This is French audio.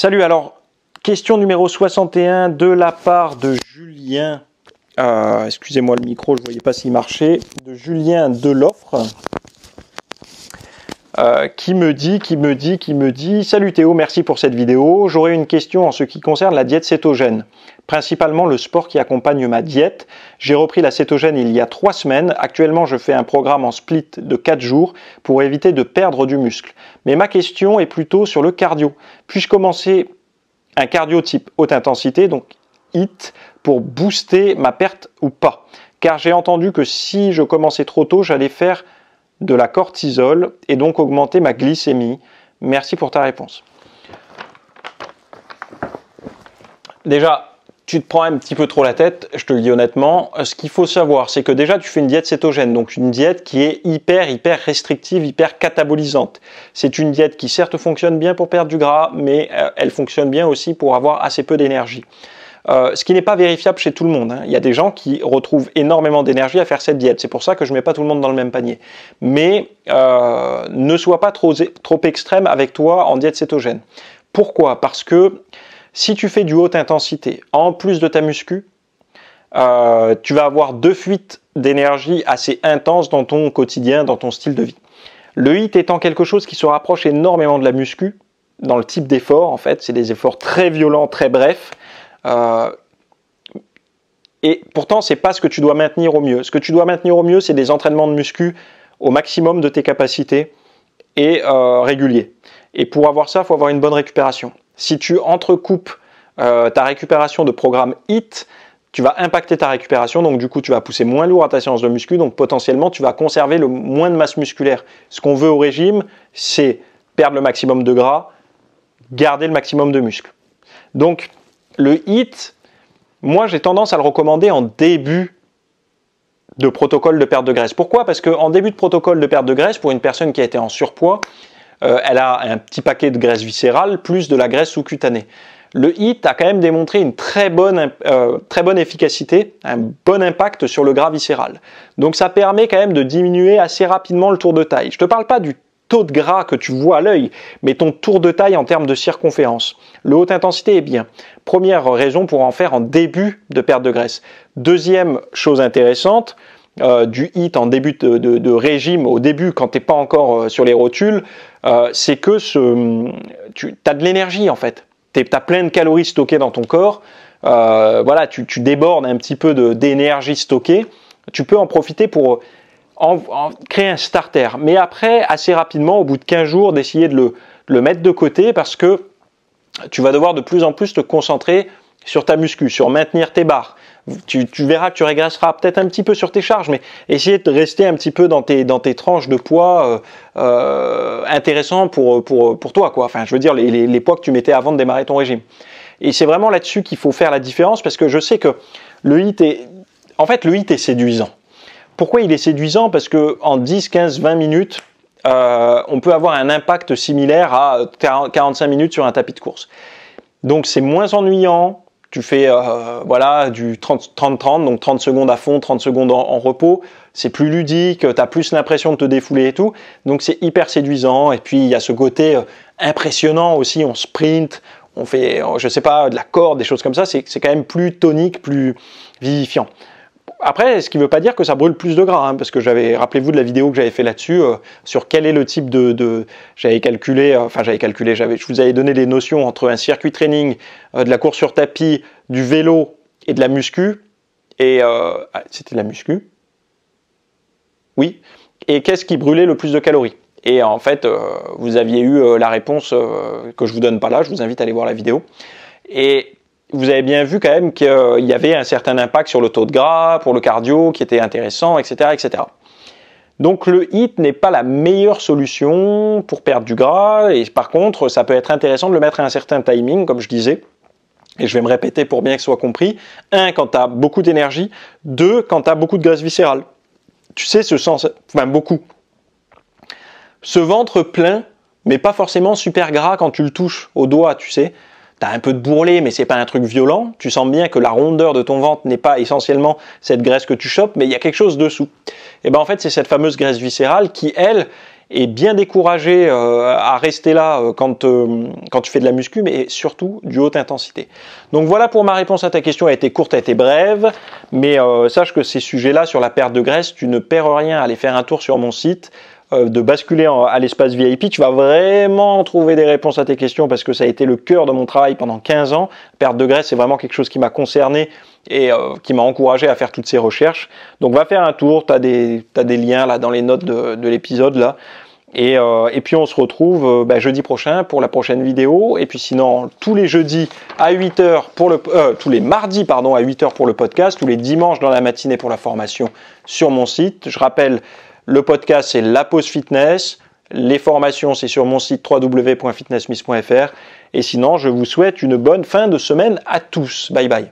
Salut, alors, question numéro 61 de la part de Julien. Excusez-moi le micro, je ne voyais pas s'il marchait. De Julien Delofre. Qui me dit « Salut Théo, merci pour cette vidéo. J'aurais une question en ce qui concerne la diète cétogène. Principalement le sport qui accompagne ma diète. J'ai repris la cétogène il y a 3 semaines. Actuellement, je fais un programme en split de 4 jours pour éviter de perdre du muscle. Mais ma question est plutôt sur le cardio. Puis-je commencer un cardio type haute intensité, donc HIIT, pour booster ma perte ou pas? Car j'ai entendu que si je commençais trop tôt, j'allais faire de la cortisol et donc augmenter ma glycémie. Merci pour ta réponse. » Déjà, tu te prends un petit peu trop la tête, je te le dis honnêtement. Ce qu'il faut savoir, c'est que déjà tu fais une diète cétogène, donc une diète qui est hyper restrictive, hyper catabolisante. C'est une diète qui certes fonctionne bien pour perdre du gras, mais elle fonctionne bien aussi pour avoir assez peu d'énergie. Ce qui n'est pas vérifiable chez tout le monde. Il y a des gens qui retrouvent énormément d'énergie à faire cette diète. C'est pour ça que je ne mets pas tout le monde dans le même panier. Mais ne sois pas trop extrême avec toi en diète cétogène. Pourquoi? Parce que si tu fais du haute intensité, en plus de ta muscu, tu vas avoir 2 fuites d'énergie assez intenses dans ton quotidien, dans ton style de vie. Le HIIT étant quelque chose qui se rapproche énormément de la muscu, dans le type d'effort, en fait, c'est des efforts très violents, très brefs. Et pourtant, c'est pas ce que tu dois maintenir au mieux. Ce que tu dois maintenir au mieux, c'est des entraînements de muscu au maximum de tes capacités et réguliers. Et pour avoir ça, il faut avoir une bonne récupération. Si tu entrecoupes ta récupération de programme HIIT, tu vas impacter ta récupération, donc du coup tu vas pousser moins lourd à ta séance de muscu, donc potentiellement tu vas conserver le moins de masse musculaire. Ce qu'on veut au régime, c'est perdre le maximum de gras, garder le maximum de muscle. Donc le HIIT, moi j'ai tendance à le recommander en début de protocole de perte de graisse. Pourquoi? Parce qu'en début de protocole de perte de graisse, pour une personne qui a été en surpoids, elle a un petit paquet de graisse viscérale plus de la graisse sous-cutanée. Le HIIT a quand même démontré une très bonne efficacité, un bon impact sur le gras viscéral. Donc ça permet quand même de diminuer assez rapidement le tour de taille. Je ne te parle pas du taux de gras que tu vois à l'œil, mais ton tour de taille en termes de circonférence. Le haute intensité est bien. Première raison pour en faire en début de perte de graisse. Deuxième chose intéressante, du HIIT en début de régime, au début quand tu n'es pas encore sur les rotules, c'est que tu as de l'énergie en fait. Tu as plein de calories stockées dans ton corps, voilà, tu débordes un petit peu d'énergie stockée, tu peux en profiter pour créer un starter. Mais après, assez rapidement, au bout de 15 jours, d'essayer de le mettre de côté parce que tu vas devoir de plus en plus te concentrer sur ta muscu, sur maintenir tes barres. Tu verras que tu régresseras peut-être un petit peu sur tes charges, mais essayer de rester un petit peu dans tes tranches de poids intéressants pour toi, quoi. Enfin, je veux dire, les poids que tu mettais avant de démarrer ton régime. Et c'est vraiment là-dessus qu'il faut faire la différence, parce que je sais que le HIIT est séduisant. Pourquoi il est séduisant? Parce qu'en 10, 15, 20 minutes, on peut avoir un impact similaire à 45 minutes sur un tapis de course. Donc c'est moins ennuyant. Tu fais voilà, du 30-30, donc 30 secondes à fond, 30 secondes en repos. C'est plus ludique, tu as plus l'impression de te défouler et tout. Donc c'est hyper séduisant. Et puis il y a ce côté impressionnant aussi, on sprint, on fait, je sais pas, de la corde, des choses comme ça. C'est quand même plus tonique, plus vivifiant. Après, ce qui ne veut pas dire que ça brûle plus de gras, hein, parce que rappelez-vous de la vidéo que j'avais fait là-dessus, sur quel est le type j'avais calculé, je vous avais donné les notions entre un circuit training, de la course sur tapis, du vélo et de la muscu, et c'était de la muscu? Oui. Et qu'est-ce qui brûlait le plus de calories? Et en fait, vous aviez eu la réponse que je ne vous donne pas là, je vous invite à aller voir la vidéo. Et vous avez bien vu quand même qu'il y avait un certain impact sur le taux de gras, pour le cardio, qui était intéressant, etc., etc. Donc le HIIT n'est pas la meilleure solution pour perdre du gras, et par contre, ça peut être intéressant de le mettre à un certain timing, comme je disais, et je vais me répéter pour bien que ce soit compris. 1, quand tu as beaucoup d'énergie. 2, quand tu as beaucoup de graisse viscérale. Tu sais, beaucoup. Ce ventre plein, mais pas forcément super gras quand tu le touches au doigt, tu sais. Tu as un peu de bourrelet, mais c'est pas un truc violent. Tu sens bien que la rondeur de ton ventre n'est pas essentiellement cette graisse que tu chopes, mais il y a quelque chose dessous. Et ben en fait, c'est cette fameuse graisse viscérale qui, elle, et bien découragé à rester là quand tu fais de la muscu, mais surtout du haute intensité. Donc voilà pour ma réponse à ta question. Elle a été courte, elle a été brève, mais sache que ces sujets-là sur la perte de graisse, tu ne perds rien à aller faire un tour sur mon site, de basculer à l'espace VIP. Tu vas vraiment trouver des réponses à tes questions parce que ça a été le cœur de mon travail pendant 15 ans. Perte de graisse, c'est vraiment quelque chose qui m'a concerné et qui m'a encouragé à faire toutes ces recherches. Donc va faire un tour, tu as des liens là dans les notes de l'épisode là. Et puis on se retrouve jeudi prochain pour la prochaine vidéo. Et puis sinon, tous les jeudis à 8h tous les mardis à 8h pour le podcast, tous les dimanches dans la matinée pour la formation sur mon site. Je rappelle, le podcast c'est La Pause Fitness. Les formations c'est sur mon site www.fitnessmiss.fr. Et sinon, je vous souhaite une bonne fin de semaine à tous. Bye bye.